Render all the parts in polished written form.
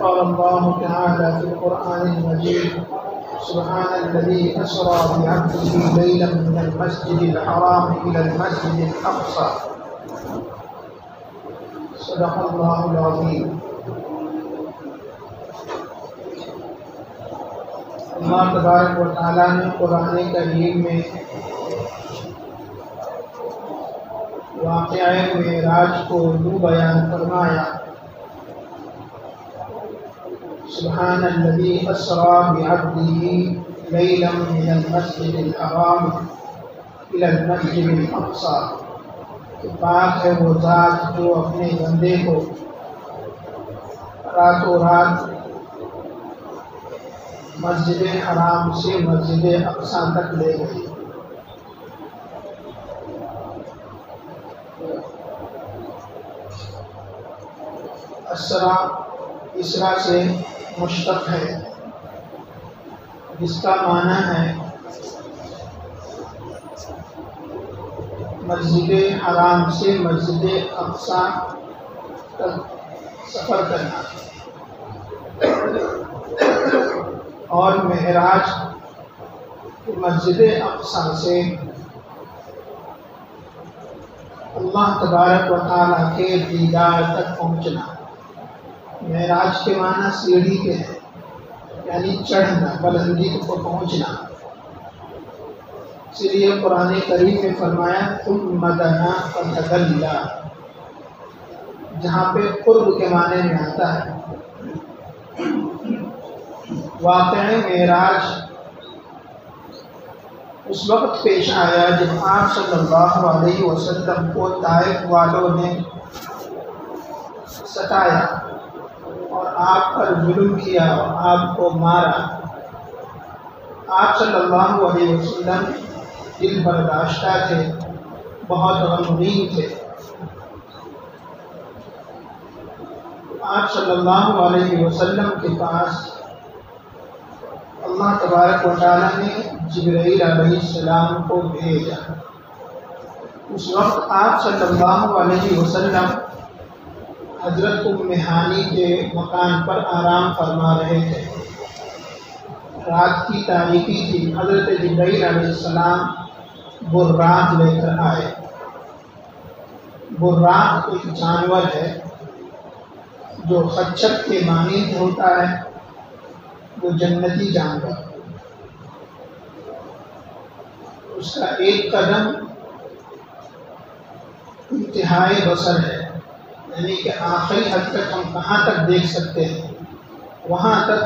قال الله تعالى في القرآن المجيد سبحان الذي أسرى بعبده ليلا من المسجد الحرام إلى المسجد الأقصى صدق الله العظيم۔ اللہ تبارک و تعالیٰ نے قرآن کریم میں واقعہ معراج کو یوں بیان فرمایا، سبحان الذي أسرى بعبده ليلا من المسجد الحرام إلى المسجد الأقصى، کہ پاک ہے وہ ذات جو اپنے بندے کو راتوں رات مسجد حرام سے مسجد اقصی تک لے گئی۔ اسرا سے مشتق ہے، جس کا معنی ہے مسجد حرام سے مسجد اقصی تک سفر کرنا، اور معراج مسجد اقصی سے اللہ تبارک و تعالیٰ کے دیدار تک پہنچنا۔ معراج کے معنی سیڑھی کے ہیں، یعنی چڑھنا، بلندی کو پہنچنا۔ اس لیے قرآن کریم میں فرمایا ثم دنا فتدلی، جہاں پہ قرب کے معنی میں آتا ہے۔ واقعہ معراج اس وقت پیش آیا جب آپ صلی اللہ علیہ وسلم کو طائف والوں نے ستایا اور آپ پر ظلم کیا اور آپ کو مارا۔ آپ صلی اللہ علیہ وسلم دل برداشتہ تھے، بہت غمگین تھے۔ آپ صلی اللہ علیہ وسلم کے پاس اللہ تبارک و تعالیٰ نے جبرائیل علیہ السلام کو بھیجا۔ اس وقت آپ صلی اللہ علیہ وسلم حضرت ام ہانی کے مکان پر آرام فرما رہے تھے۔ رات کی تاریکی تھی۔ حضرت جبرائیل علیہ السلام براق لے کر آئے۔ براق ایک جانور ہے جو خچر کے مانند ہوتا ہے، وہ جنتی جانور۔ اس کا ایک قدم انتہائی بصر ہے، یعنی کہ آخری حد تک ہم کہاں تک دیکھ سکتے ہیں وہاں تک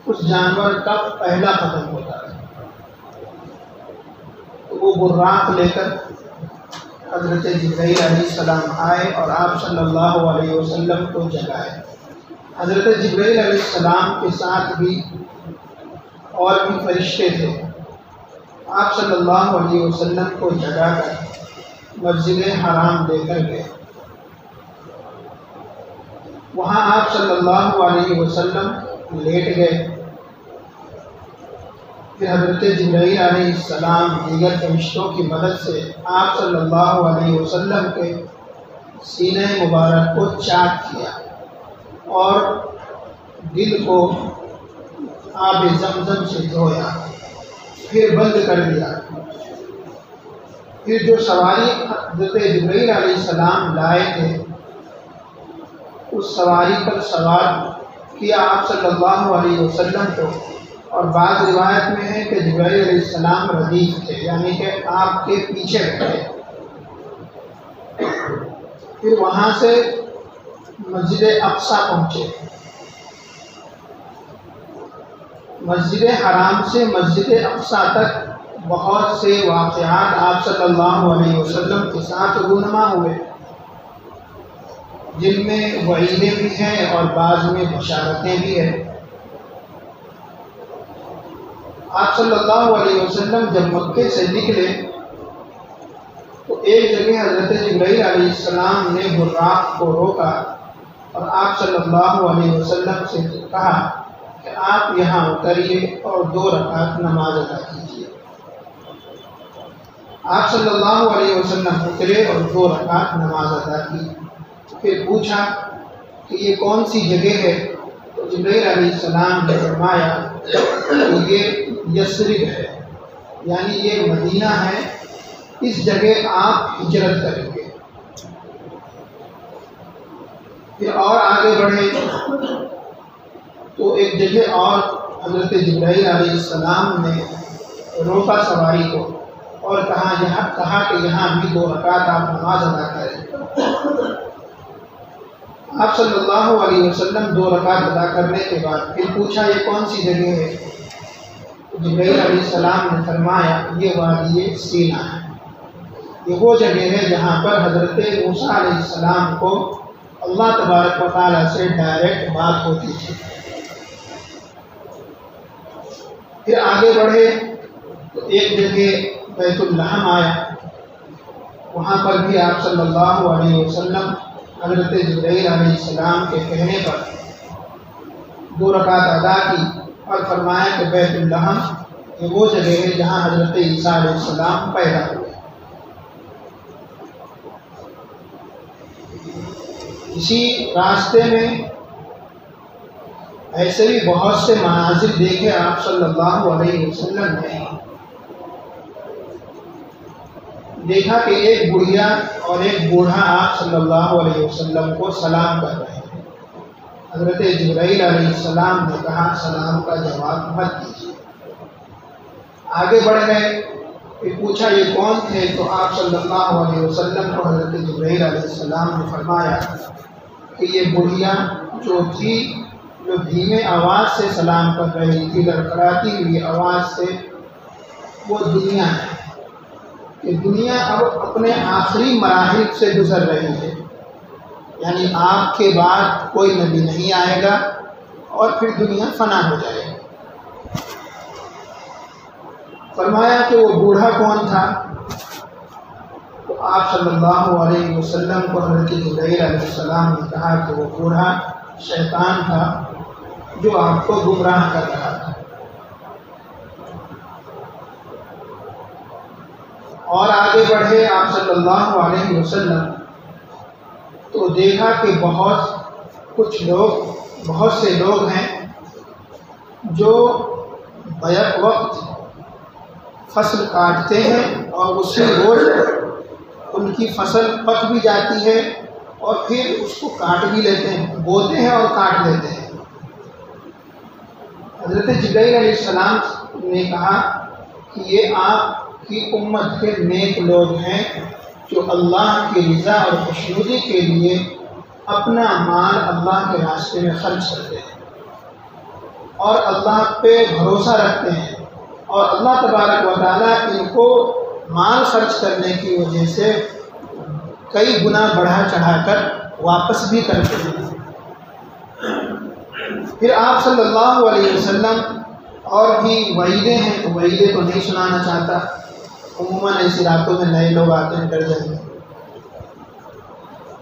اس جانور کا پہلا قدم ہوتا ہے۔ تو وہ براق لے کر حضرت جبرائیل علیہ السلام آئے اور آپ صلی اللہ علیہ وسلم کو جگائے۔ حضرت جبرائیل علیہ السلام کے ساتھ بھی اور بھی فرشتے تھے۔ آپ صلی اللہ علیہ وسلم کو جگا کر مسجد حرام لے کر گئے۔ وہاں آپ صلی اللہ علیہ وسلم لیٹ گئے۔ پھر حضرت جبرائیل علیہ السلام دیگر فرشتوں کی مدد سے آپ صلی اللہ علیہ وسلم کے سینہ مبارک کو چاک کیا اور دل کو آب زمزم سے دھویا، پھر بند کر دیا۔ پھر جو سواری حضرت جبرائیل علیہ السلام لائے تھے اس سواری پر سوار کیا آپ صلی اللہ علیہ وسلم کو، اور بعض روایت میں ہے کہ جبرائیل علیہ السلام ردیف تھے، یعنی کہ آپ کے پیچھے بیٹھے۔ پھر وہاں سے مسجد اقصی پہنچے۔ مسجد حرام سے مسجد اقصی تک بہت سے واقعات آپ صلی اللہ علیہ وسلم کے ساتھ رونما ہوئے، جن میں وعیدیں بھی ہیں اور بعض میں بشارتیں بھی ہیں۔ آپ صلی اللہ علیہ وسلم جب مکے سے نکلے تو ایک جگہ حضرت جبرائیل علیہ السلام نے براق کو روکا اور آپ صلی اللہ علیہ وسلم سے کہا کہ آپ یہاں اتریے اور 2 رکعت نماز ادا کیجیے۔ آپ صلی اللہ علیہ وسلم اترے اور 2 رکعت نماز ادا کی۔ پھر پوچھا کہ یہ کون سی جگہ ہے؟ تو جبرائیل علیہ السلام نے فرمایا کہ یہ یثرب ہے، یعنی یہ مدینہ ہے، اس جگہ آپ ہجرت کریں گے۔ پھر اور آگے بڑھے تو ایک جگہ اور حضرت جبرائیل علیہ السلام نے روکا سواری کو اور کہا کہ یہاں بھی 2 رکعت آپ نماز ادا کریں۔ آپ صلی اللہ علیہ وسلم 2 رکعت ادا کرنے کے بعد پھر پوچھا یہ کون سی جگہ ہے؟ جبرائیل علیہ السلام نے فرمایا یہ وادی سینا ہے، یہ وہ جگہ ہے جہاں پر حضرت موسیٰ علیہ السلام کو اللہ تبارک و تعالیٰ سے ڈائریکٹ بات ہوتی تھی۔ پھر آگے بڑھے تو ایک جگہ بیت اللحم آیا، وہاں پر بھی آپ صلی اللہ علیہ وسلم حضرت جبرائیل علیہ السلام کے کہنے پر 2 رکعت ادا کی اور فرمایا کہ بیت اللحم یہ وہ جگہ ہے جہاں حضرت عیسیٰ علیہ السلام پیدا ہوئے۔ اسی راستے میں ایسے بھی بہت سے مناظر دیکھے آپ صلی اللہ علیہ وسلم نے۔ دیکھا کہ ایک بڑھیا اور ایک بوڑھا آپ صلی اللہ علیہ وسلم کو سلام کر رہے ہیں۔ حضرت جبرائیل علیہ السلام نے کہا سلام کا جواب مت دیجیے۔ آگے بڑھ گئے، پھر پوچھا یہ کون تھے؟ تو آپ صلی اللہ علیہ وسلم کو حضرت جبرائیل علیہ السلام نے فرمایا کہ یہ بڑھیا جو تھی، جو دھیمے آواز سے سلام کر رہی تھی، لڑکھڑاتی ہوئی آواز سے، وہ دنیا ہے کہ دنیا اب اپنے آخری مراحل سے گزر رہی ہے، یعنی آپ کے بعد کوئی نبی نہیں آئے گا اور پھر دنیا فنا ہو جائے گی۔ فرمایا کہ وہ بوڑھا کون تھا؟ تو آپ صلی اللہ علیہ وسلم کو حضرت جبرائیل علیہ السلام نے کہا کہ وہ بوڑھا شیطان تھا جو آپ کو گمراہ کر رہا تھا۔ اور آگے بڑھے آپ صلی اللہ علیہ وسلم تو دیکھا کہ بہت سے لوگ ہیں جو بیک وقت فصل کاٹتے ہیں اور اسی روز ان کی فصل پک بھی جاتی ہے اور پھر اس کو کاٹ بھی لیتے ہیں، بوتے ہیں اور کاٹ لیتے ہیں۔ حضرت جبرائیل علیہ السلام نے کہا کہ یہ آپ کی امت کے نیک لوگ ہیں جو اللہ کی رضا اور خوشنودی کے لیے اپنا مال اللہ کے راستے میں خرچ کرتے ہیں اور اللہ پہ بھروسہ رکھتے ہیں، اور اللہ تبارک و تعالیٰ ان کو مال خرچ کرنے کی وجہ سے کئی گنا بڑھا چڑھا کر واپس بھی کرتے ہیں۔ پھر آپ صلی اللہ علیہ وسلم اور بھی وعیدیں ہیں، تو وعیدیں تو نہیں سنانا چاہتا، عموماً ایسی راتوں میں نئے لوگ آتے ہیں، ڈر جائیں گے۔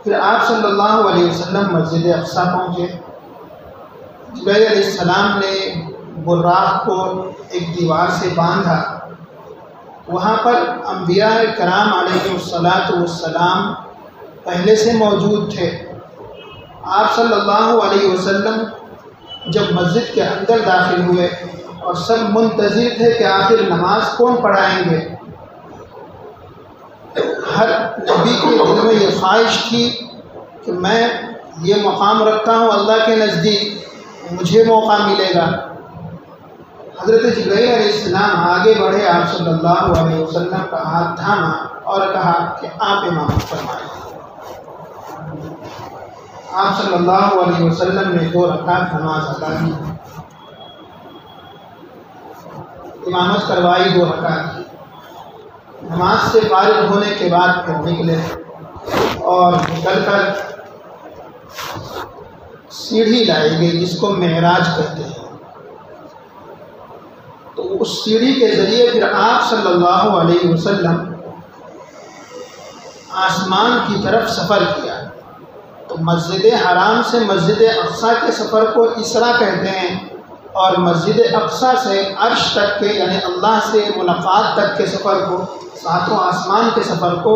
پھر آپ صلی اللہ علیہ وسلم مسجد اقصی پہنچے۔ جبرائیل علیہ السلام نے براق کو ایک دیوار سے باندھا، وہاں پر انبیاء کرام علیہ السلام پہلے سے موجود تھے۔ آپ صلی اللہ علیہ وسلم جب مسجد کے اندر داخل ہوئے اور سب منتظر تھے کہ آخر نماز کون پڑھائیں گے، ہر نبی کے دل میں یہ خواہش تھی کہ میں یہ مقام رکھتا ہوں اللہ کے نزدیک، مجھے موقع ملے گا۔ حضرت جبرائیل علیہ السلام آگے بڑھے، آپ صلی اللہ علیہ وسلم کا ہاتھ تھاما اور کہا کہ آپ امامت فرمائیں۔ آپ صلی اللہ علیہ وسلم نے 2 رکعت نماز ادا کی، امامت کروائی 2 رکعت کی۔ نماز سے فارغ ہونے کے بعد پھر نکلے اور نکل کر سیڑھی لائی گئی جس کو معراج کہتے ہیں۔ تو اس سیڑھی کے ذریعے پھر آپ صلی اللہ علیہ وسلم آسمان کی طرف سفر کیا۔ تو مسجد حرام سے مسجد اقصیٰ کے سفر کو اسرا کہتے ہیں، اور مسجد اقصیٰ سے عرش تک کے یعنی اللہ سے ملاقات تک کے سفر کو، 7واں آسمان کے سفر کو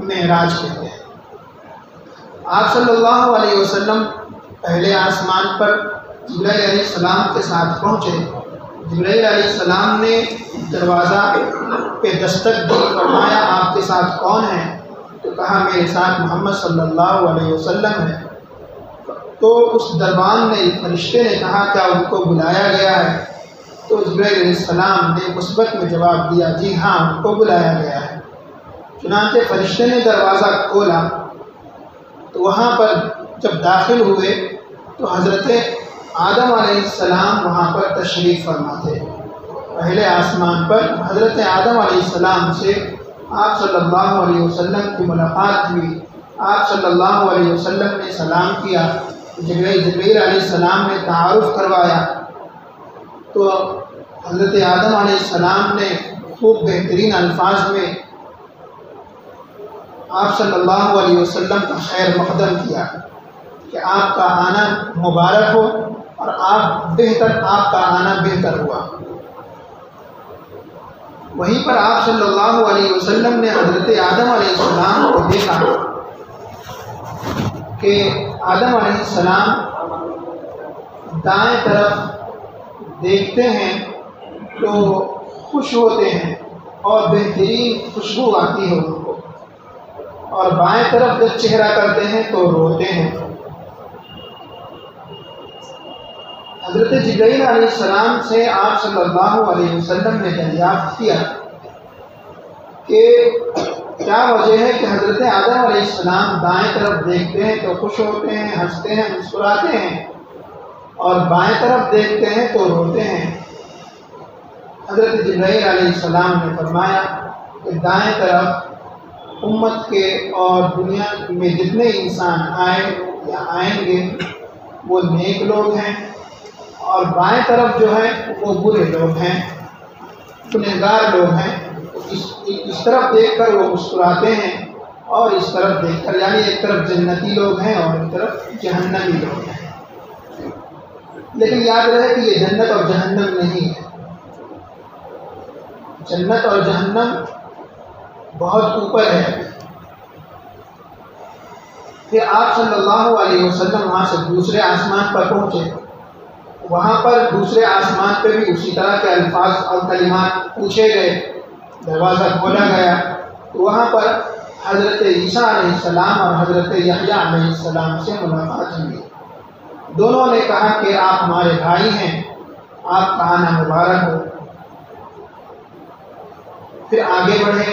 معراج کہتے ہیں۔ آپ صلی اللہ علیہ وسلم پہلے آسمان پر جبرائیل علیہ السلام کے ساتھ پہنچے۔ جبرائیل علیہ السلام نے دروازہ پہ دستک دی، فرمایا آپ کے ساتھ کون ہے؟ تو کہا میرے ساتھ محمد صلی اللہ علیہ وسلم ہے۔ تو اس دربان نے، فرشتے نے کہا کیا ان کو بلایا گیا ہے؟ تو جبرائیل علیہ السلام نے مثبت میں جواب دیا جی ہاں ان کو بلایا گیا ہے۔ چنانچہ فرشتے نے دروازہ کھولا تو وہاں پر جب داخل ہوئے تو حضرت آدم علیہ السلام وہاں پر تشریف فرما تھے۔ پہلے آسمان پر حضرت آدم علیہ السلام سے آپ صلی اللہ علیہ وسلم کی ملاقات ہوئی۔ آپ صلی اللہ علیہ وسلم نے سلام کیا، جبرائیل علیہ السلام نے تعارف کروایا، تو حضرت آدم علیہ السلام نے خوب بہترین الفاظ میں آپ صلی اللہ علیہ وسلم کا خیر مقدم کیا کہ آپ کا آنا مبارک ہو اور آپ کا آنا بہتر ہوا۔ وہیں پر آپ صلی اللہ علیہ وسلم نے حضرت آدم علیہ السلام کو دیکھا کہ آدم علیہ السلام دائیں طرف دیکھتے ہیں تو خوش ہوتے ہیں اور بہترین خوشبو آتی ہے ان کو، اور بائیں طرف جب چہرہ کرتے ہیں تو روتے ہیں۔ حضرت جبرائیل علیہ السلام سے آپ صلی اللہ علیہ وسلم نے دریافت کیا کہ کیا وجہ ہے کہ حضرت آدم علیہ السلام دائیں طرف دیکھتے ہیں تو خوش ہوتے ہیں، ہنستے ہیں، مسکراتے ہیں، اور بائیں طرف دیکھتے ہیں تو روتے ہیں؟ حضرت جبرائیل علیہ السلام نے فرمایا کہ دائیں طرف امت کے اور دنیا میں جتنے انسان آئے یا آئیں گے وہ نیک لوگ ہیں، اور بائیں طرف جو ہے وہ برے لوگ ہیں، گنہگار لوگ ہیں۔ اس طرف دیکھ کر وہ مسکراتے ہیں اور اس طرف دیکھ کر، یعنی ایک طرف جنتی لوگ ہیں اور ایک طرف جہنمی لوگ ہیں۔ لیکن یاد رہے کہ یہ جنت اور جہنم نہیں ہے، جنت اور جہنم بہت اوپر ہے۔ پھر آپ صلی اللہ علیہ وسلم وہاں سے دوسرے آسمان پر پہنچے۔ وہاں پر دوسرے آسمان پہ بھی اسی طرح کے الفاظ اور کلمات پوچھے گئے، دروازہ کھولا گیا تو وہاں پر حضرت عیسیٰ علیہ السلام اور حضرت یحییٰ علیہ السلام سے ملاقات ہوئی۔ دونوں نے کہا کہ آپ ہمارے بھائی ہیں، آپ کا آنا مبارک ہو۔ پھر آگے بڑھے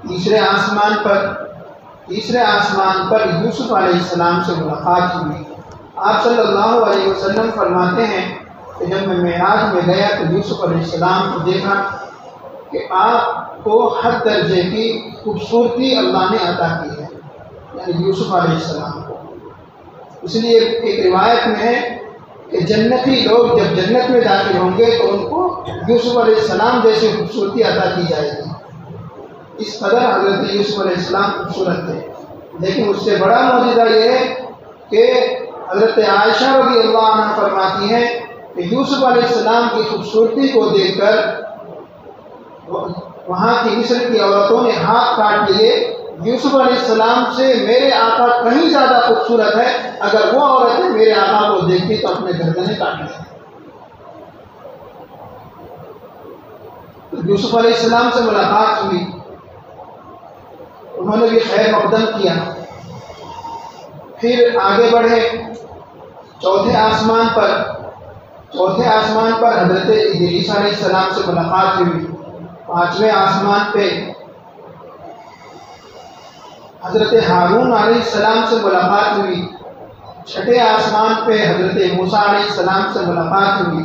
تیسرے آسمان پر یوسف علیہ السلام سے ملاقات ہوئی۔ آپ صلی اللہ علیہ وسلم فرماتے ہیں کہ جب میں معراج میں گیا تو یوسف علیہ السلام کو دیکھا کہ آپ کو ہر درجے کی خوبصورتی اللہ نے عطا کی ہے، یعنی یوسف علیہ السلام کو۔ اس لیے ایک روایت میں ہے کہ جنتی لوگ جب جنت میں داخل ہوں گے تو ان کو یوسف علیہ السلام جیسی خوبصورتی عطا کی جائے گی۔ اس قدر حضرت یوسف علیہ السلام خوبصورت تھے۔ لیکن اس سے بڑا معجزہ یہ ہے کہ حضرت عائشہ رضی اللہ عنہ فرماتی ہیں کہ یوسف علیہ السلام کی خوبصورتی کو دیکھ کر وہاں کی مصر کی عورتوں نے ہاتھ کاٹ لیے، یوسف علیہ السلام سے میرے آقا کہیں زیادہ خوبصورت ہے، اگر وہ عورتیں میرے آقا کو دیکھتی تو اپنے گردنیں کاٹ لیں۔ تو یوسف علیہ السلام سے ملاقات ہوئی، انہوں نے بھی خیر مقدم کیا۔ پھر آگے بڑھے چوتھے آسمان پر حضرت ادریس علیہ السلام سے ملاقات ہوئی۔ پانچویں آسمان پہ حضرت ہارون علیہ السلام سے ملاقات ہوئی، چھٹے آسمان پہ حضرت موسیٰ علیہ السلام سے ملاقات ہوئی،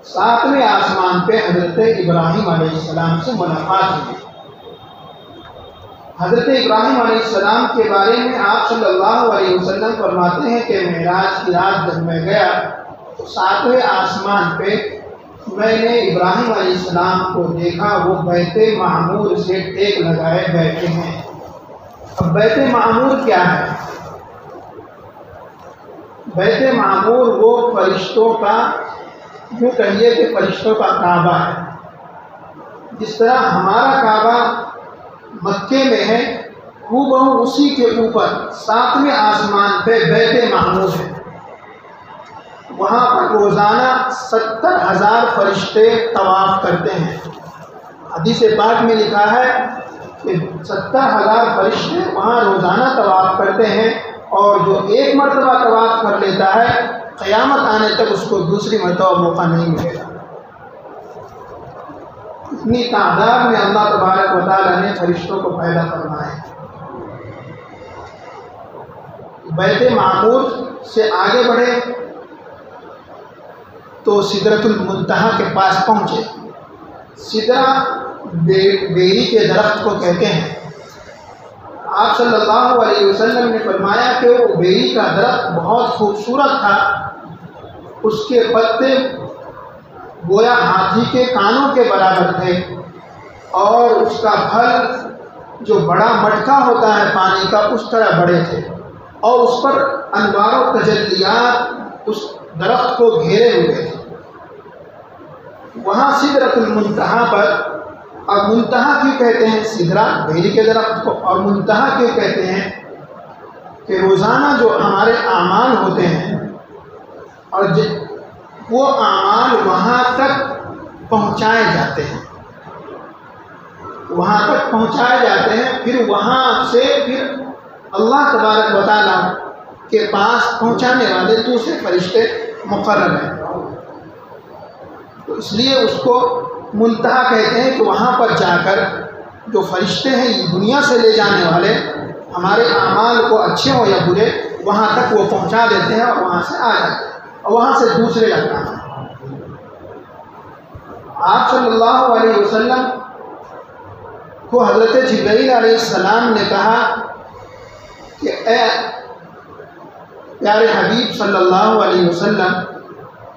ساتویں آسمان پہ حضرت ابراہیم علیہ السلام سے ملاقات ہوئی۔ حضرت ابراہیم علیہ السلام کے بارے میں آپ صلی اللہ علیہ وسلم فرماتے ہیں کہ معراج کی رات جب میں گیا تو ساتویں آسمان پہ میں نے ابراہیم علیہ السلام کو دیکھا، وہ بیت معمور سے ٹیک لگائے بیٹھے ہیں۔ اب بیت معمور کیا ہے؟ بیت معمور وہ فرشتوں کا، یوں کہیے کہ فرشتوں کا کعبہ ہے۔ جس طرح ہمارا کعبہ مکے میں ہے، ہو اسی کے اوپر ساتویں آسمان پہ بیت معمور ہے۔ وہاں پر روزانہ 70,000 فرشتے طواف کرتے ہیں۔ حدیث پاک میں لکھا ہے کہ 70,000 فرشتے وہاں روزانہ طواف کرتے ہیں، اور جو ایک مرتبہ طواف کر لیتا ہے قیامت آنے تک اس کو دوسری مرتبہ موقع نہیں ملے گا۔ اتنی تعداد میں اللہ تبارک و تعالیٰ نے فرشتوں کو پیدا فرمایا۔ بیت معمور سے آگے بڑھے تو سدرۃ المنتہا کے پاس پہنچے۔ سدرہ بیری کے درخت کو کہتے ہیں۔ آپ صلی اللہ علیہ وسلم نے فرمایا کہ وہ بیری کا درخت بہت خوبصورت تھا، اس کے پتے گویا ہاتھی کے کانوں کے برابر تھے، اور اس کا پھل جو بڑا مٹکا ہوتا ہے پانی کا اس طرح بڑے تھے، اور اس پر انوار و تجلیات اس درخت کو گھیرے ہوئے تھے۔ وہاں سدرۃ المنتہا پر، اور منتہا کیوں کہتے ہیں سدرہ بیری کے درخت کو، اور منتہا کیوں کہتے ہیں کہ روزانہ جو ہمارے اعمال ہوتے ہیں اور وہ اعمال وہاں تک پہنچائے جاتے ہیں، وہاں تک پہنچائے جاتے ہیں، پھر وہاں سے پھر اللہ تبارک و تعالیٰ کے پاس پہنچانے والے دوسرے فرشتے مقرر ہیں۔ تو اس لیے اس کو منتہا کہتے ہیں کہ وہاں پر جا کر جو فرشتے ہیں دنیا سے لے جانے والے ہمارے اعمال کو اچھے ہوں یا برے وہاں تک وہ پہنچا دیتے ہیں، اور وہاں سے آ جاتے ہیں، اور وہاں سے دوسرے لگتا ہے۔ آپ صلی اللہ علیہ وسلم کو حضرت جبرائیل علیہ السلام نے کہا کہ اے پیارے حبیب صلی اللہ علیہ وسلم،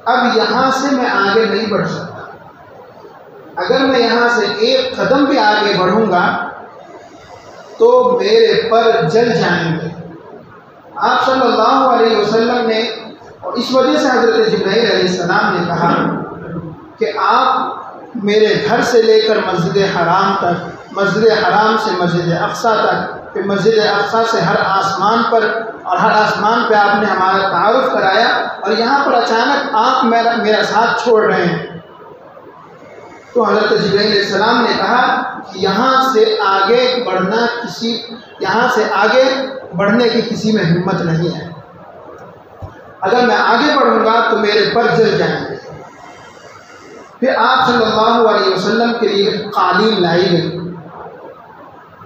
اب یہاں سے میں آگے نہیں بڑھ سکتا، اگر میں یہاں سے ایک قدم بھی آگے بڑھوں گا تو میرے پر جل جائیں گے۔ آپ صلی اللہ علیہ وسلم نے، اور اس وجہ سے حضرت جبرائیل علیہ السلام نے کہا کہ آپ میرے گھر سے لے کر مسجد حرام تک، مسجد حرام سے مسجد اقصیٰ تک، پھر مسجد اقصیٰ سے ہر آسمان پر، اور ہر آسمان پہ آپ نے ہمارا تعارف کرایا، اور یہاں پر اچانک آپ میرا ساتھ چھوڑ رہے ہیں۔ تو حضرت جبرائیل علیہ السلام نے کہا کہ یہاں سے آگے بڑھنے کی کسی میں ہمت نہیں ہے، اگر میں آگے بڑھوں گا تو میرے پر جل جائیں گے۔ پھر آپ صلی اللہ علیہ وسلم کے لیے قالین لائی گئی،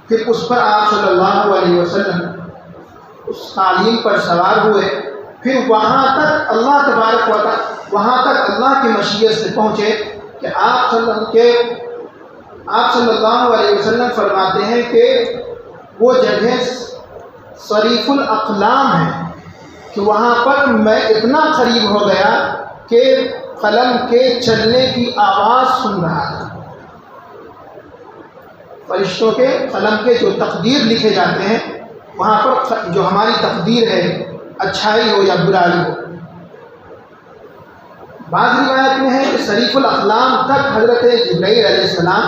پھر اس پر آپ صلی اللہ علیہ وسلم اس قالین پر سوار ہوئے، پھر وہاں تک اللہ تبارک و تعالیٰ، وہاں تک اللہ کی مشیت سے پہنچے کہ آپ صلی اللہ علیہ وسلم فرماتے ہیں کہ وہ جگہ صریف الاقلام ہے کہ وہاں پر میں اتنا قریب ہو گیا کہ قلم کے چلنے کی آواز سن رہا تھا۔ فرشتوں کے قلم کے جو تقدیر لکھے جاتے ہیں، وہاں پر جو ہماری تقدیر ہے، اچھائی ہو یا برائی ہو، بعض روایت میں ہے کہ صریف الاقلام تک حضرت جبرائیل علیہ السلام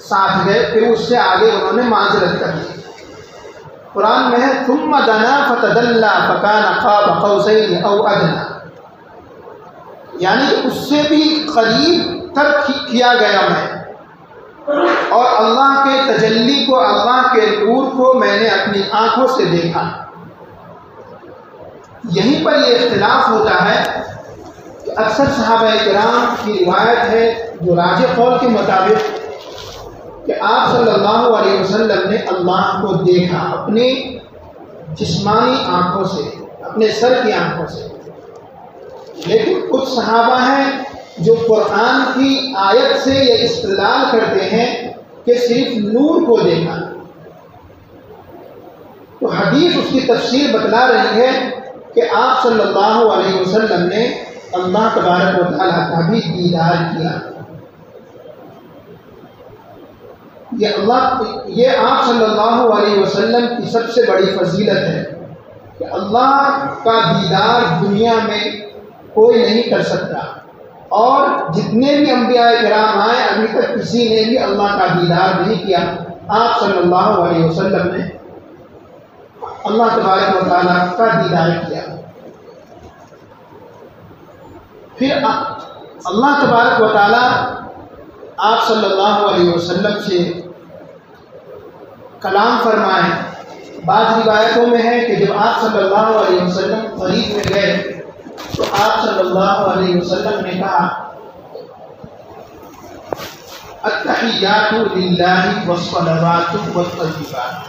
ساتھ گئے، پھر اس سے آگے انہوں نے معذرت کر دی۔ قرآن میں ہے ثم دنا فتدلى فكان قاب قوسين او ادنى، یعنی کہ اس سے بھی قریب تک کیا گیا میں، اور اللہ کے تجلی کو، اللہ کے نور کو میں نے اپنی آنکھوں سے دیکھا۔ یہیں پر یہ اختلاف ہوتا ہے کہ اکثر صحابہ کرام کی روایت ہے جو راجح قول کے مطابق کہ کہ آپ صلی اللہ علیہ وسلم نے اللہ کو دیکھا اپنی جسمانی آنکھوں سے، اپنے سر کی آنکھوں سے، لیکن کچھ صحابہ ہیں جو قرآن کی آیت سے یہ استدلال کرتے ہیں کہ صرف نور کو دیکھا، تو حدیث اس کی تفسیر بتلا رہی ہے کہ آپ صلی اللہ علیہ وسلم نے اللہ تبارک و تعالیٰ کا بھی دیدار کیا۔ یہ آپ صلی اللہ علیہ وسلم کی سب سے بڑی فضیلت ہے کہ اللہ کا دیدار دنیا میں کوئی نہیں کر سکتا، اور جتنے بھی انبیاء کرام آئے ابھی تک کسی نے بھی اللہ کا دیدار نہیں کیا۔ آپ صلی اللہ علیہ وسلم نے اللہ تبارک و تعالیٰ کا دیدار کیا۔ پھر اللہ تبارک و تعالیٰ آپ صلی اللہ علیہ وسلم سے کلام فرمائے۔ بعض روایتوں میں ہے کہ جب آپ صلی اللہ علیہ وسلم قریب میں گئے تو آپ صلی اللہ علیہ وسلم نے کہا التحیات للہ والصلوات والطیبات۔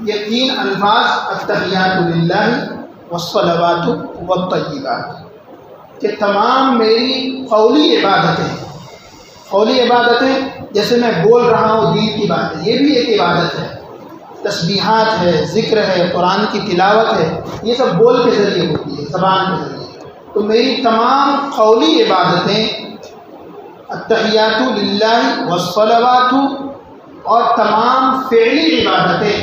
یہ تین الفاظ التحیات للہ والصلوات والطیبات کہ تمام میری قولی عبادتیں جیسے میں بول رہا ہوں دین کی باتیں، یہ بھی ایک عبادت ہے، تسبیحات ہے، ذکر ہے، قرآن کی تلاوت ہے، یہ سب بول کے ذریعے ہوتی ہے، زبان کے ذریعے۔ تو میری تمام قولی عبادتیں التحیات للہ والصلوات، اور تمام فعلی عبادتیں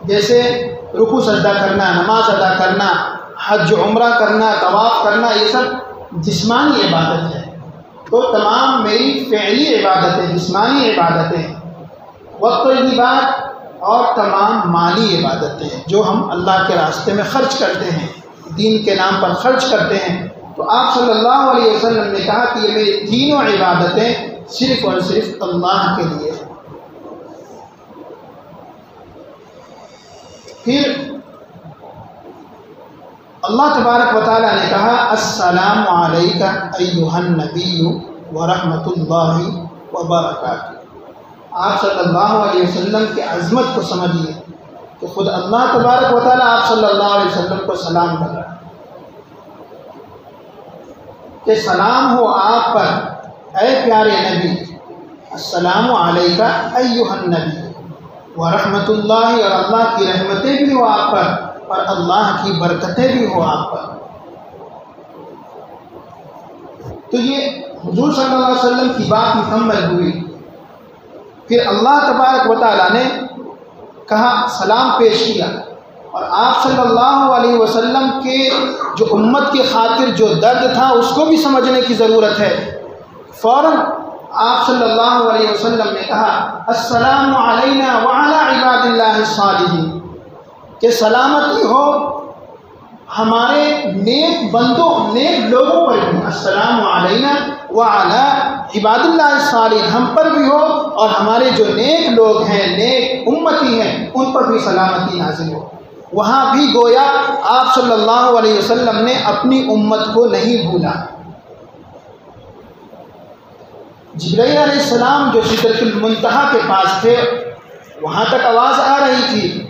جیسے رکوع سجدہ کرنا، نماز ادا کرنا، حج عمرہ کرنا، طواف کرنا، یہ سب جسمانی عبادت ہے۔ تو تمام میری فعلی عبادتیں، جسمانی عبادتیں، والطیبات، اور تمام مالی عبادتیں جو ہم اللہ کے راستے میں خرچ کرتے ہیں، دین کے نام پر خرچ کرتے ہیں۔ تو آپ صلی اللہ علیہ وسلم نے کہا کہ یہ میری تینوں عبادتیں صرف اور صرف اللہ کے لیے ہیں۔ پھر اللہ تبارک و تعالیٰ نے کہا السلام علیک ایھا النبی ورحمۃ اللہ وبرکاتہ۔ آپ صلی اللہ علیہ وسلم کی عظمت کو سمجھیے کہ خود اللہ تبارک و تعالیٰ آپ صلی اللہ علیہ وسلم کو سلام کر رہا ہے کہ سلام ہو آپ پر اے پیارے نبی، السلام علیک ایھا النبی ورحمۃ اللہ، اور اللہ کی رحمتیں بھی ہو آپ پر اور اللہ کی برکتیں بھی ہو آپ پر۔ تو یہ حضور صلی اللہ علیہ وسلم کی بات مکمل ہوئی۔ پھر اللہ تبارک و تعالیٰ نے کہا، سلام پیش کیا، اور آپ صلی اللہ علیہ وسلم کے جو امت کی خاطر جو درد تھا اس کو بھی سمجھنے کی ضرورت ہے۔ فوراً آپ صلی اللہ علیہ وسلم نے کہا السلام علینا وعلی عباد اللہ الصالحین، کہ سلامتی ہو ہمارے نیک بندوں، نیک لوگوں پر بھی، السلام علینا وعلی عباد اللہ الصالحین، ہم پر بھی ہو اور ہمارے جو نیک لوگ ہیں، نیک امتی ہیں، ان پر بھی سلامتی نازل ہو۔ وہاں بھی گویا آپ صلی اللہ علیہ وسلم نے اپنی امت کو نہیں بھولا۔ جبرائیل علیہ السلام جو سدرۃ المنتہا کے پاس تھے، وہاں تک آواز آ رہی تھی۔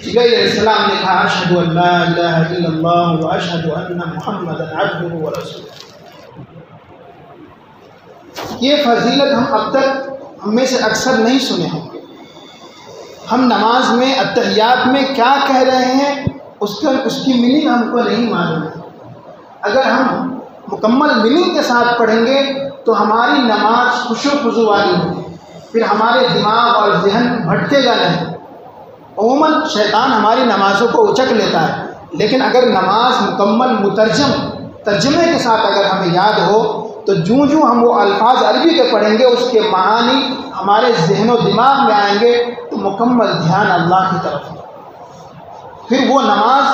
جبرائیل علیہ السلام نے کہا اشہد ان لا الہ الا اللہ واشہد ان محمدا عبدہ ورسولہ۔ یہ فضیلت ہم اب تک ہم میں سے اکثر نہیں سنے ہوں گے۔ ہم نماز میں اتحیات میں کیا کہہ رہے ہیں اس کی میننگ ہم کو نہیں معلوم ہے۔ اگر ہم مکمل میننگ کے ساتھ پڑھیں گے تو ہماری نماز خشوع و خضوع والی ہوگی، پھر ہمارے دماغ اور ذہن بھٹکے گا نہیں۔ عموماً شیطان ہماری نمازوں کو اچک لیتا ہے، لیکن اگر نماز مکمل ترجمے کے ساتھ اگر ہمیں یاد ہو تو جوں ہم وہ الفاظ عربی کے پڑھیں گے اس کے معانی ہمارے ذہن و دماغ میں آئیں گے تو مکمل دھیان اللہ کی طرف ہے۔ پھر وہ نماز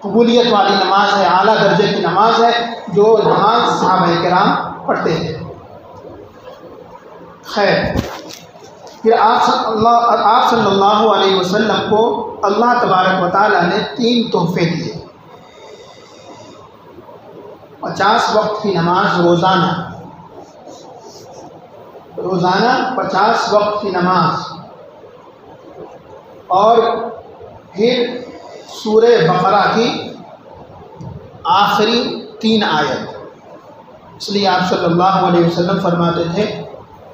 قبولیت والی نماز ہے، اعلیٰ درجے کی نماز ہے جو نماز صحابہ کرام پڑھتے ہیں۔ خیر، پھر آپ صلی اللہ علیہ وسلم کو اللہ تبارک و تعالیٰ نے 3 تحفے دیے۔ 50 وقت کی نماز روزانہ، روزانہ 50 وقت کی نماز، اور پھر سورہ بقرہ کی آخری 3 آیت۔ اس لیے آپ صلی اللہ علیہ وسلم فرماتے تھے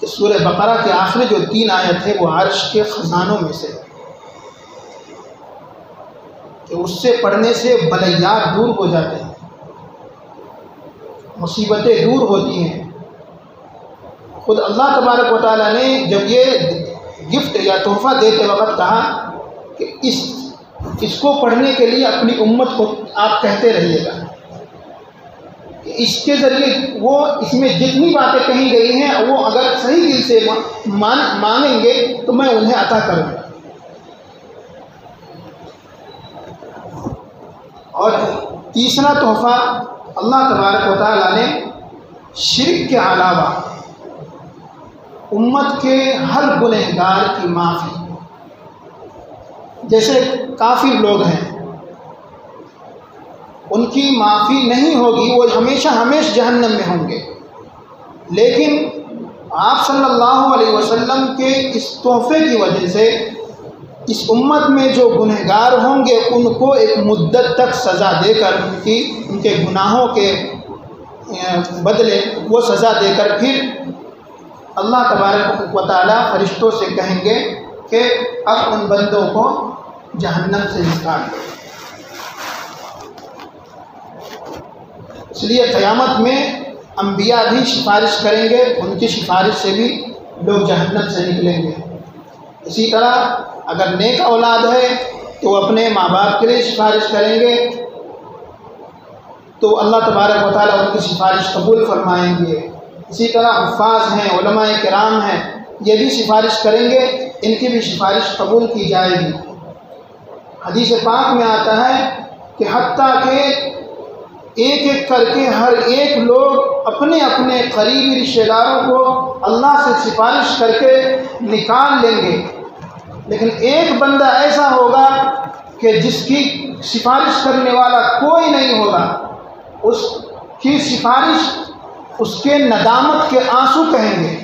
کہ سورہ بقرہ کے آخری جو 3 آیت ہے وہ عرش کے خزانوں میں سے، کہ اس سے پڑھنے سے بلیات دور ہو جاتے ہیں، مصیبتیں دور ہوتی ہیں۔ خود اللہ تبارک و تعالیٰ نے جب یہ گفٹ یا تحفہ دیتے وقت کہا کہ اس کو پڑھنے کے لیے اپنی امت کو آپ کہتے رہیے گا کہ اس کے ذریعے وہ اس میں جتنی باتیں کہی گئی ہیں وہ اگر صحیح دل سے مانیں گے تو میں انہیں عطا کروں گا۔ اور تیسرا تحفہ اللہ تبارک و تعالیٰ نے شرک کے علاوہ امت کے ہر گنہگار کی معافی، جیسے کافر لوگ ہیں ان کی معافی نہیں ہوگی، وہ ہمیشہ جہنم میں ہوں گے، لیکن آپ صلی اللہ علیہ وسلم کے اس تحفے کی وجہ سے اس امت میں جو گنہگار ہوں گے ان کو ایک مدت تک سزا دے کر ان کے گناہوں کے بدلے وہ سزا دے کر پھر اللہ تبارک و تعالیٰ فرشتوں سے کہیں گے کہ اب ان بندوں کو جہنم سے نکال دو۔ اس لیے قیامت میں انبیاء بھی سفارش کریں گے، ان کی سفارش سے بھی لوگ جہنم سے نکلیں گے۔ اسی طرح اگر نیک اولاد ہے تو اپنے ماں باپ کے لیے سفارش کریں گے تو اللہ تبارک و تعالیٰ ان کی سفارش قبول فرمائیں گے۔ اسی طرح حفاظ ہیں، علماء کرام ہیں، یہ بھی سفارش کریں گے، ان کی بھی سفارش قبول کی جائے گی۔ حدیث پاک میں آتا ہے کہ حتیٰ کہ ایک ایک کر کے ہر ایک لوگ اپنے اپنے قریبی رشتہ داروں کو اللہ سے سفارش کر کے نکال لیں گے، لیکن ایک بندہ ایسا ہوگا کہ جس کی سفارش کرنے والا کوئی نہیں ہوگا، اس کی سفارش اس کے ندامت کے آنسو کہیں گے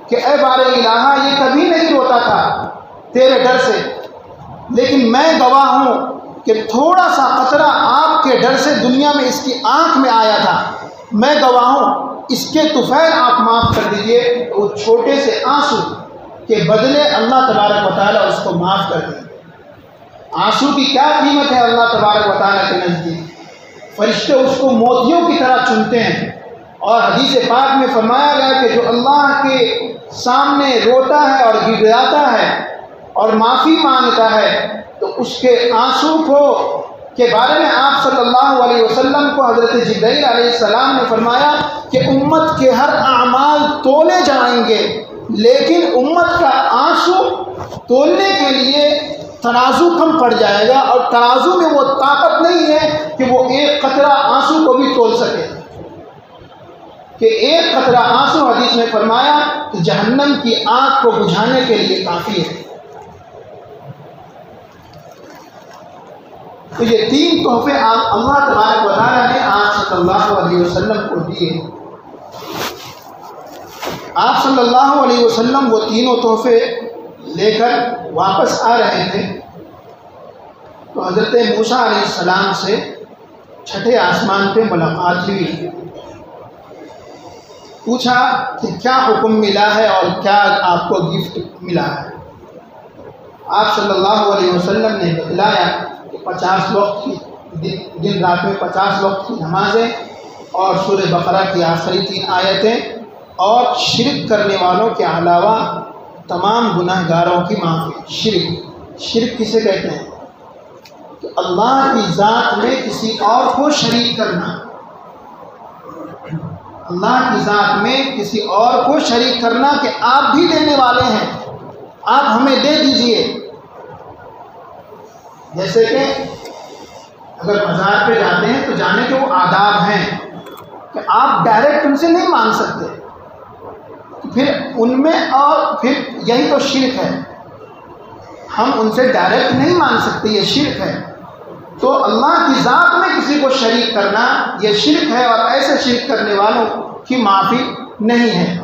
کہ اے بار الہا یہ کبھی نہیں روتا تھا تیرے ڈر سے، لیکن میں گواہ ہوں کہ تھوڑا سا قطرہ آپ کے ڈر سے دنیا میں اس کی آنکھ میں آیا تھا، میں گواہ ہوں، اس کے طفیل آپ معاف کر دیجئے۔ وہ چھوٹے سے آنسو کے بدلے اللہ تبارک و تعالیٰ اس کو معاف کر دیں۔ آنسو کی کیا قیمت ہے اللہ تبارک و تعالیٰ کے نزدیک؟ فرشتے اس کو موتیوں کی طرح چنتے ہیں، اور حدیث پاک میں فرمایا گیا کہ جو اللہ کے سامنے روتا ہے اور گڑگڑاتا ہے اور معافی مانگتا ہے تو اس کے آنسو کے بارے میں آپ صلی اللہ علیہ وسلم کو حضرت جبرائیل علیہ السلام نے فرمایا کہ امت کے ہر اعمال تولے جائیں گے، لیکن امت کا آنسو تولنے کے لیے ترازو کم پڑ جائے گا، اور ترازو میں وہ طاقت نہیں ہے کہ وہ ایک قطرہ آنسو کو بھی تول سکے، کہ ایک قطرہ آنسو حدیث میں فرمایا کہ جہنم کی آگ کو بجھانے کے لیے کافی ہے۔ تو یہ 3 تحفے اللہ تبارک و تعالیٰ نے آپ صلی اللہ علیہ وسلم کو دیے۔ آپ صلی اللہ علیہ وسلم وہ تینوں تحفے لے کر واپس آ رہے تھے تو حضرت موسیٰ علیہ السلام سے 6 آسمان پہ ملاقات ہوئی۔ پوچھا کہ کیا حکم ملا ہے اور کیا آپ کو گفٹ ملا ہے؟ آپ صلی اللہ علیہ وسلم نے بتلایا کہ 50 وقت کی دن رات میں 50 وقت کی نمازیں، اور سورہ بقرہ کی آخری 3 آیتیں، اور شرک کرنے والوں کے علاوہ تمام گناہ گاروں کی معافی۔ شرک کسے کہتے ہیں؟ کہ اللہ کی ذات میں کسی اور کو شریک کرنا، اللہ کی ذات میں کسی اور کو شریک کرنا کہ آپ بھی دینے والے ہیں، آپ ہمیں دے دیجئے۔ جیسے کہ اگر بازار پہ جاتے ہیں تو جانے کے وہ آداب ہیں کہ آپ ڈائریکٹ ان سے نہیں مانگ سکتے، پھر ان میں، اور پھر یہی تو شرک ہے، ہم ان سے ڈائریکٹ نہیں مانگ سکتے، یہ شرک ہے۔ تو اللہ کی ذات میں کسی کو شریک کرنا یہ شرک ہے، اور ایسے شرک کرنے والوں کی معافی نہیں ہے۔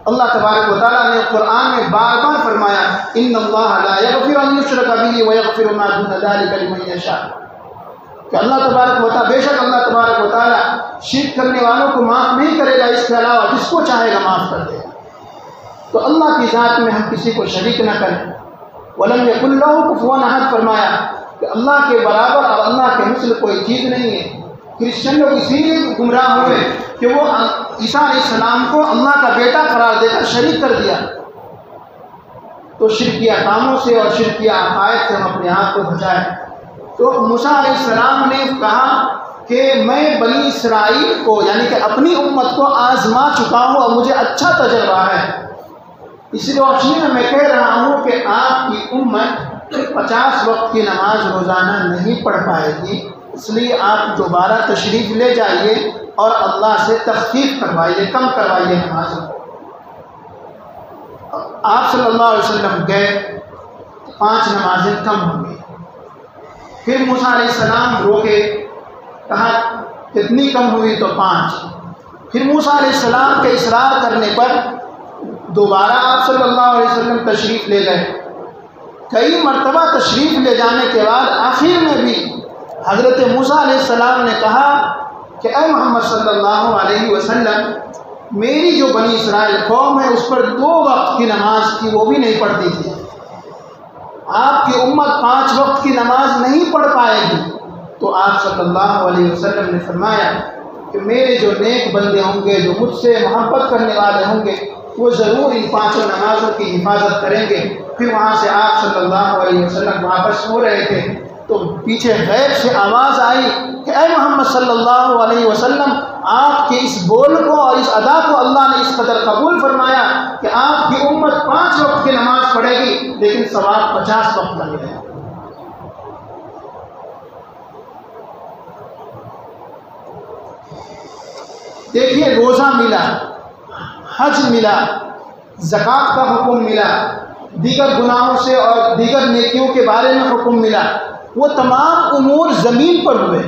اللہ تبارک و تعالیٰ نے قرآن میں بار بار فرمایا ان اللہ لا یغفر ان یشرک بہ ویغفر ما دون ذلک لمن یشاء، کہ اللہ تبارک و تعالیٰ، بے شک اللہ تبارک و تعالیٰ شرک کرنے والوں کو معاف نہیں کرے گا، اس کے علاوہ جس کو چاہے گا معاف کر دے گا۔ تو اللہ کی ذات میں ہم کسی کو شریک نہ کریں۔ وَلَمْ يَكُنْ لَهُ كُفُوًا أَحَدٌ، فرمایا کہ اللہ کے برابر اور اللہ کے مثل کوئی چیز نہیں ہے۔ کرسچن لوگ اسی لیے گمراہ ہوئے کہ وہ عیسیٰ علیہ السلام کو اللہ کا بیٹا قرار دے کر شریک کر دیا۔ تو شرکیہ کاموں سے اور شرکیہ عقائد سے ہم اپنے آپ کو بچائیں۔ تو موسیٰ علیہ السلام نے کہا کہ میں بنی اسرائیل کو یعنی کہ اپنی امت کو آزما چکا ہوں اور مجھے اچھا تجربہ ہے، اس روشنی میں میں کہہ رہا ہوں کہ آپ کی امت 50 وقت کی نماز روزانہ نہیں پڑھ پائے گی، اس لیے آپ دوبارہ تشریف لے جائیے اور اللہ سے تخفیف کروائیے، کم کروائیے نماز کو۔ آپ صلی اللہ علیہ وسلم گئے، 5 نمازیں کم ہو گئی۔ پھر موسیٰ علیہ السلام روکے، کہا کتنی کم ہوئی؟ تو 5۔ پھر موسیٰ علیہ السلام کے اصرار کرنے پر دوبارہ آپ صلی اللہ علیہ وسلم تشریف لے گئے۔ کئی مرتبہ تشریف لے جانے کے بعد آخر میں بھی حضرت موسیٰ علیہ السلام نے کہا کہ اے محمد صلی اللہ علیہ وسلم، میری جو بنی اسرائیل قوم ہے اس پر 2 وقت کی نماز تھی، وہ بھی نہیں پڑھتی تھی، آپ کی امت 5 وقت کی نماز نہیں پڑھ پائے گی۔ تو آپ صلی اللہ علیہ وسلم نے فرمایا کہ میرے جو نیک بندے ہوں گے، جو مجھ سے محبت کرنے والے ہوں گے، وہ ضرور ان 5 نمازوں کی حفاظت کریں گے۔ پھر وہاں سے آپ صلی اللہ علیہ وسلم واپس ہو رہے تھے تو پیچھے غیب سے آواز آئی کہ اے محمد صلی اللہ علیہ وسلم، آپ کے اس بول کو اور اس ادا کو اللہ نے اس قدر قبول فرمایا کہ آپ کی امت 5 وقت کی نماز پڑھے گی لیکن ثواب 50 وقت کا ملے گا۔ دیکھیے، روزہ ملا، حج ملا، زکوٰۃ کا حکم ملا، دیگر گناہوں سے اور دیگر نیکیوں کے بارے میں حکم ملا، وہ تمام امور زمین پر ہوئے،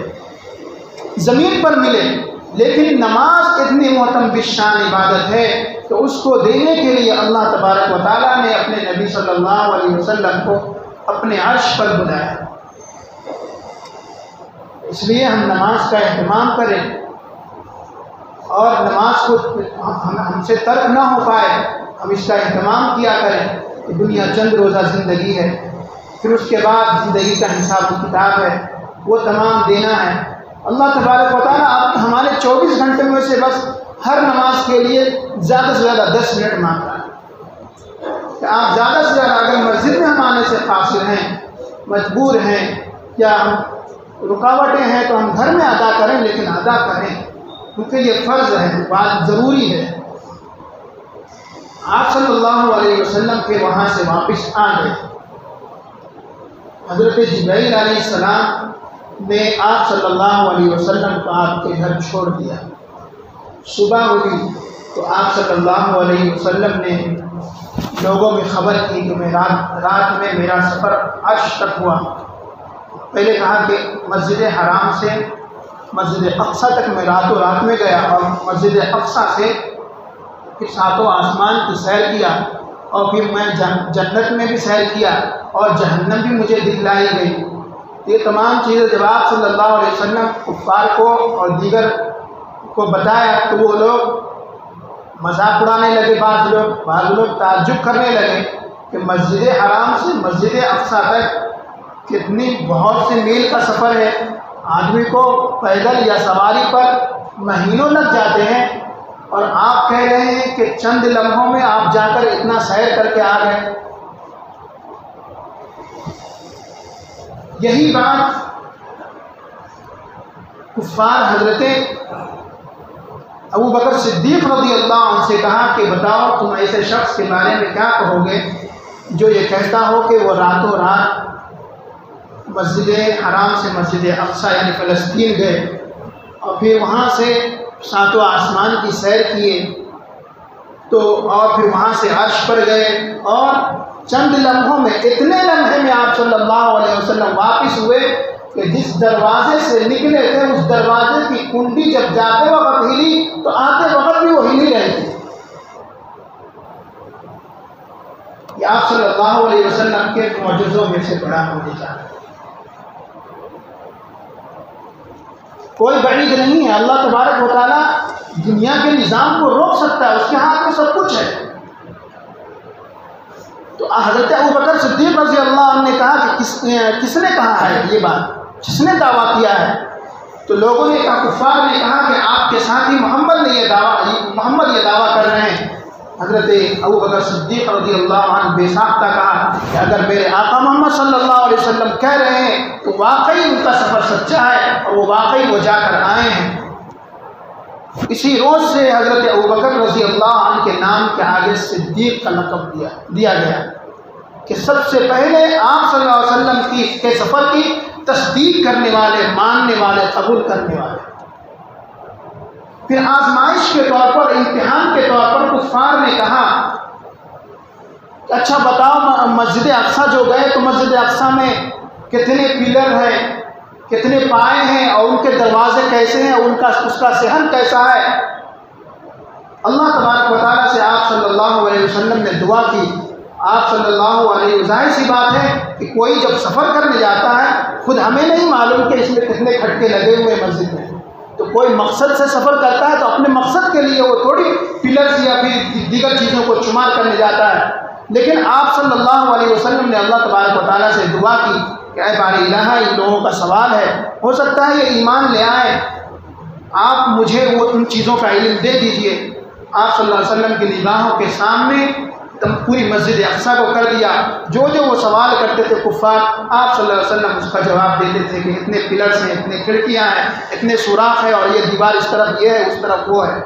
زمین پر ملے، لیکن نماز اتنی محترم بالشان عبادت ہے تو اس کو دینے کے لیے اللہ تبارک و تعالیٰ نے اپنے نبی صلی اللہ علیہ وسلم کو اپنے عرش پر بلایا۔ اس لیے ہم نماز کا اہتمام کریں اور نماز کو ہم سے ترک نہ ہو پائے، ہم اس کا اہتمام کیا کریں کہ دنیا چند روزہ زندگی ہے، پھر اس کے بعد زندگی کا حساب و کتاب ہے، وہ تمام دینا ہے۔ اللہ تبارک و تعالیٰ آپ ہمارے 24 گھنٹے میں سے بس ہر نماز کے لیے زیادہ سے زیادہ 10 منٹ مانگتا ہے کہ آپ زیادہ سے زیادہ اگر مسجد میں ہم آنے سے قاصر ہیں، مجبور ہیں یا رکاوٹیں ہیں تو ہم گھر میں ادا کریں، لیکن ادا کریں کیونکہ یہ فرض ہے، بات ضروری ہے۔ آپ صلی اللہ علیہ وسلم کے وہاں سے واپس آ گئے۔ حضرت جبرائیل علیہ السلام نے آپ صلی اللہ علیہ وسلم کو آپ کے گھر چھوڑ دیا۔ صبح ہوئی تو آپ صلی اللہ علیہ وسلم نے لوگوں میں خبر کی کہ میں رات میں میرا سفر عرش تک ہوا۔ پہلے کہا کہ مسجد حرام سے مسجد اقصیٰ تک میں رات میں گیا اور مسجد اقصیٰ سے پھر 7 آسمان کی سیر کیا اور پھر میں جنت میں بھی سیر کیا اور جہنم بھی مجھے دکھلائی گئی۔ یہ تمام چیزیں جب آپ صلی اللہ علیہ وسلم کفار کو اور دیگر کو بتایا تو وہ لوگ مذاق اڑانے لگے، بعض لوگ تعجب کرنے لگے کہ مسجد حرام سے مسجد اقصیٰ تک کتنی بہت سے میل کا سفر ہے، آدمی کو پیدل یا سواری پر مہینوں لگ جاتے ہیں، اور آپ کہہ رہے ہیں کہ چند لمحوں میں آپ جا کر اتنا سیر کر کے آ گئے۔ یہی بات کفار حضرت ابو بکر صدیق رضی اللہ عنہ سے کہا کہ بتاؤ تم ایسے شخص کے بارے میں کیا کہو گے جو یہ کہتا ہو کہ وہ راتوں رات مسجد حرام سے مسجد اقصیٰ یعنی فلسطین گئے اور پھر وہاں سے 7 آسمان کی سیر کیے تو اور پھر وہاں سے عرش پر گئے اور چند لمحوں میں، اتنے لمحے میں آپ صلی اللہ علیہ وسلم واپس ہوئے کہ جس دروازے سے نکلے تھے اس دروازے کی کنڈی جب جاتے وقت ہلی تو آتے وقت بھی وہ ہل ہی رہی تھی۔ یہ آپ صلی اللہ علیہ وسلم کے معجزوں میں سے بڑا معجزہ ہے. کوئی بعید نہیں ہے. اللہ تبارک و تعالیٰ دنیا کے نظام کو روک سکتا ہے، اس کے ہاتھ میں سب کچھ ہے. تو حضرت ابوبکر صدیق رضی اللہ عنہ نے کہا کہ کس نے کہا ہے یہ بات، جس نے دعویٰ کیا ہے؟ تو لوگوں نے کہا، کفار نے کہا کہ آپ کے ساتھی محمد یہ دعویٰ کر رہے ہیں. حضرت ابوبکر صدیق رضی اللہ عنہ بے ساختہ کہا کہ اگر میرے آقا محمد صلی اللہ علیہ وسلم کہہ رہے ہیں تو واقعی ان کا سفر سچا ہے اور وہ واقعی وہ جا کر آئے ہیں. اسی روز سے حضرت ابوبکر رضی اللہ عنہ کے نام کے آگے صدیق کا لقب دیا گیا کہ سب سے پہلے آپ صلی اللہ علیہ وسلم کے سفر کی تصدیق کرنے والے، ماننے والے، قبول کرنے والے. پھر آزمائش کے طور پر، امتحان کے طور پر کفار نے کہا کہ اچھا بتاؤ، مسجد اقصیٰ جو گئے تو مسجد اقصیٰ میں کتنے پلر ہیں، کتنے پائے ہیں، اور ان کے دروازے کیسے ہیں، اس کا صحن کیسا ہے؟ اللہ تبارک و تعالیٰ سے آپ صلی اللہ علیہ وسلم نے دعا کی. آپ صلی اللہ علیہ وسلم، ظاہر سی بات ہے کہ کوئی جب سفر کرنے جاتا ہے، خود ہمیں نہیں معلوم کہ اس میں کتنے کھٹکے لگے ہوئے مسجد میں، تو کوئی مقصد سے سفر کرتا ہے تو اپنے مقصد کے لیے وہ تھوڑی پلرز یا پھر دیگر چیزوں کو شمار کرنے جاتا ہے. لیکن آپ صلی اللہ علیہ وسلم نے اللہ تبارک و تعالیٰ سے دعا کی کہ اے باری الہ، ان لوگوں کا سوال ہے، ہو سکتا ہے یہ ایمان لے آئے، آپ مجھے وہ ان چیزوں کا علم دے دیجئے. آپ صلی اللہ علیہ وسلم کی نگاہوں کے سامنے پوری مسجد اقصیٰ کو کر دیا. جو وہ سوال کرتے تھے کفار، آپ صلی اللہ علیہ وسلم اس کا جواب دیتے تھے کہ اتنے پلرز ہیں، اتنے کھڑکیاں ہیں، اتنے سوراخ ہیں، اور یہ دیوار اس طرف یہ ہے، اس طرف وہ ہے.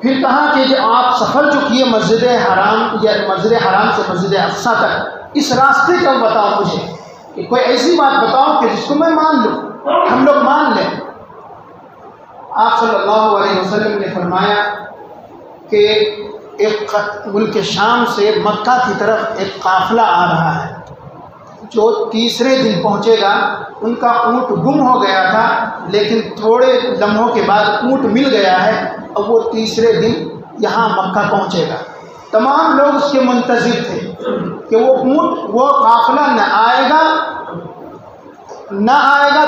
پھر کہا کہ جو آپ سفر جو کیے مسجد حرام سے مسجد اقصیٰ تک، اس راستے کا بتاؤ مجھے، کہ کوئی ایسی بات بتاؤ کہ جس کو میں مان لوں، ہم لوگ مان لیں. آپ صلی اللہ علیہ وسلم نے فرمایا کہ ایک ملک شام سے مکہ کی طرف ایک قافلہ آ رہا ہے، جو تیسرے دن پہنچے گا. ان کا اونٹ گم ہو گیا تھا، لیکن تھوڑے لمحوں کے بعد اونٹ مل گیا ہے، اب وہ تیسرے دن یہاں مکہ پہنچے گا. تمام لوگ اس کے منتظر تھے کہ وہ اونٹ، وہ قافلہ نہ آئے گا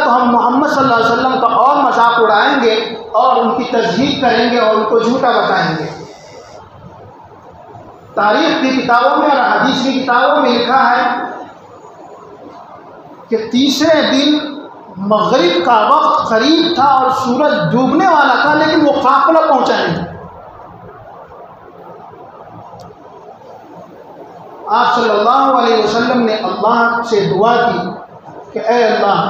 تو ہم محمد صلی اللہ علیہ وسلم کا اور مذاق اڑائیں گے اور ان کی تصدیق کریں گے اور ان کو جھوٹا بتائیں گے. تاریخ کی کتابوں میں اور حدیث کی کتابوں میں لکھا ہے کہ تیسرے دن مغرب کا وقت قریب تھا اور سورج ڈوبنے والا تھا، لیکن وہ قافلہ پہنچا نہیں. آپ صلی اللہ علیہ وسلم نے اللہ سے دعا کی کہ اے اللہ،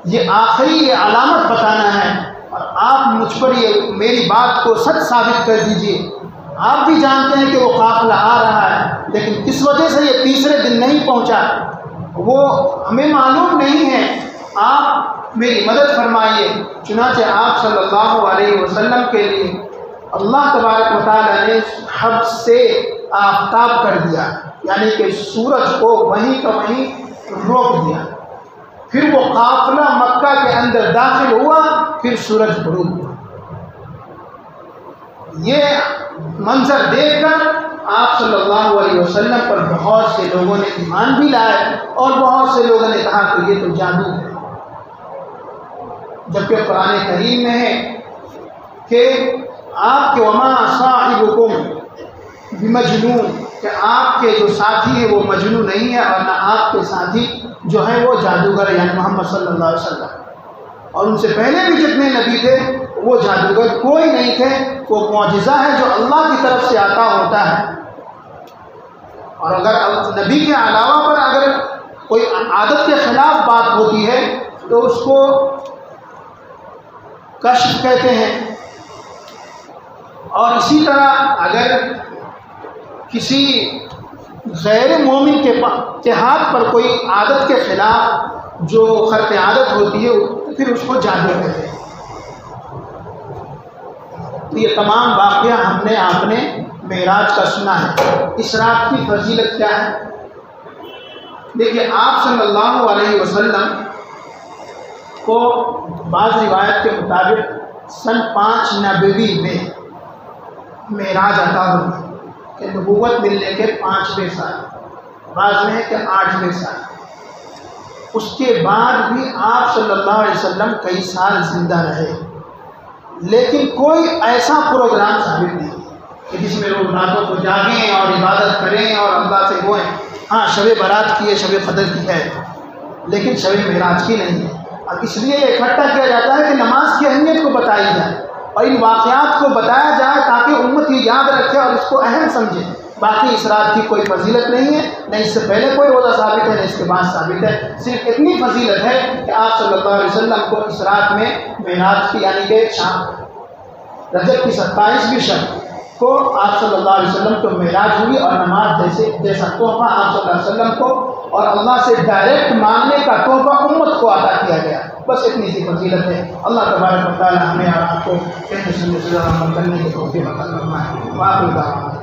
یہ آخری علامت بتانا ہے اور آپ مجھ پر یہ میری بات کو سچ ثابت کر دیجئے. آپ بھی جانتے ہیں کہ وہ قافلہ آ رہا ہے، لیکن کس وجہ سے یہ تیسرے دن نہیں پہنچا وہ ہمیں معلوم نہیں ہے. آپ میری مدد فرمائیے. چنانچہ آپ صلی اللہ علیہ وسلم کے لیے اللہ تبارک و تعالیٰ نے حد سے آفتاب کر دیا، یعنی کہ سورج کو وہیں کا وہیں روک دیا. پھر وہ قافلہ مکہ کے اندر داخل ہوا، پھر سورج غروب ہوا. یہ منظر دیکھ کر آپ صلی اللہ علیہ وسلم پر بہت سے لوگوں نے ایمان بھی لائے اور بہت سے لوگوں نے کہا کہ یہ تو جادو ہے، جبکہ قرآن کریم میں ہے کہ آپ کے وما صاحبکم بمجنون، کہ آپ کے جو ساتھی ہیں وہ مجنون نہیں ہے، اور نہ آپ کے ساتھی جو ہیں وہ جادوگر، یعنی محمد صلی اللہ علیہ وسلم. اور ان سے پہلے بھی جتنے نبی تھے وہ جادوگر کوئی نہیں تھے. وہ معجزہ ہے جو اللہ کی طرف سے عطا ہوتا ہے. اور اگر نبی کے علاوہ پر اگر کوئی عادت کے خلاف بات ہوتی ہے تو اس کو کشف کہتے ہیں. اور اسی طرح اگر کسی غیر مومن کے ہاتھ پر کوئی عادت کے خلاف جو خرق عادت ہوتی ہے تو پھر اس کو جادو کہتے ہیں. تو یہ تمام واقعہ ہم نے آپ نے معراج کا سنا ہے. اس رات کی فضیلت کیا ہے؟ دیکھیے، آپ صلی اللہ علیہ وسلم کو بعض روایت کے مطابق سن 5 نبوی میں معراج عطا ہوئی کہ نبوت ملنے کے 5ویں سال، بعض میں ہے کہ 8ویں سال، اس کے بعد بھی آپ صلی اللہ علیہ وسلم کئی سال زندہ رہے، لیکن کوئی ایسا پروگرام ثابت نہیں کہ جس میں لوگ راتوں کو جاگیں اور عبادت کریں اور اللہ سے ہوئیں۔ ہاں شب برات کی ہے، شب قدر کی ہے، لیکن شب معراج کی نہیں ہے۔ اور اس لیے اکٹھا کیا جاتا ہے کہ نماز کی اہمیت کو بتائی جائے اور ان واقعات کو بتایا جائے تاکہ امت یہ یاد رکھے اور اس کو اہم سمجھے۔ باقی اس رات کی کوئی فضیلت نہیں ہے، نہ اس سے پہلے کوئی روزہ ثابت ہے نہ اس کے بعد ثابت ہے، صرف اتنی فضیلت ہے کہ آپ صلی اللہ علیہ وسلم کو اس رات میں معراج کی یعنی کہ شام رجب کی 27ویں شب کو آپ صلی اللہ علیہ وسلم کو معراج ہوئی اور نماز جیسا تحفہ آپ صلی اللہ علیہ وسلم کو اور اللہ سے ڈائریکٹ مانگنے کا تحفہ امت کو عطا کیا گیا۔ بس اتنی سی فضیلت ہے۔ اللہ تبارک و تعالی ہمیں اور آپ کو عمل کرنے کی توفیق عطا فرمائے۔ وآخر دعوانا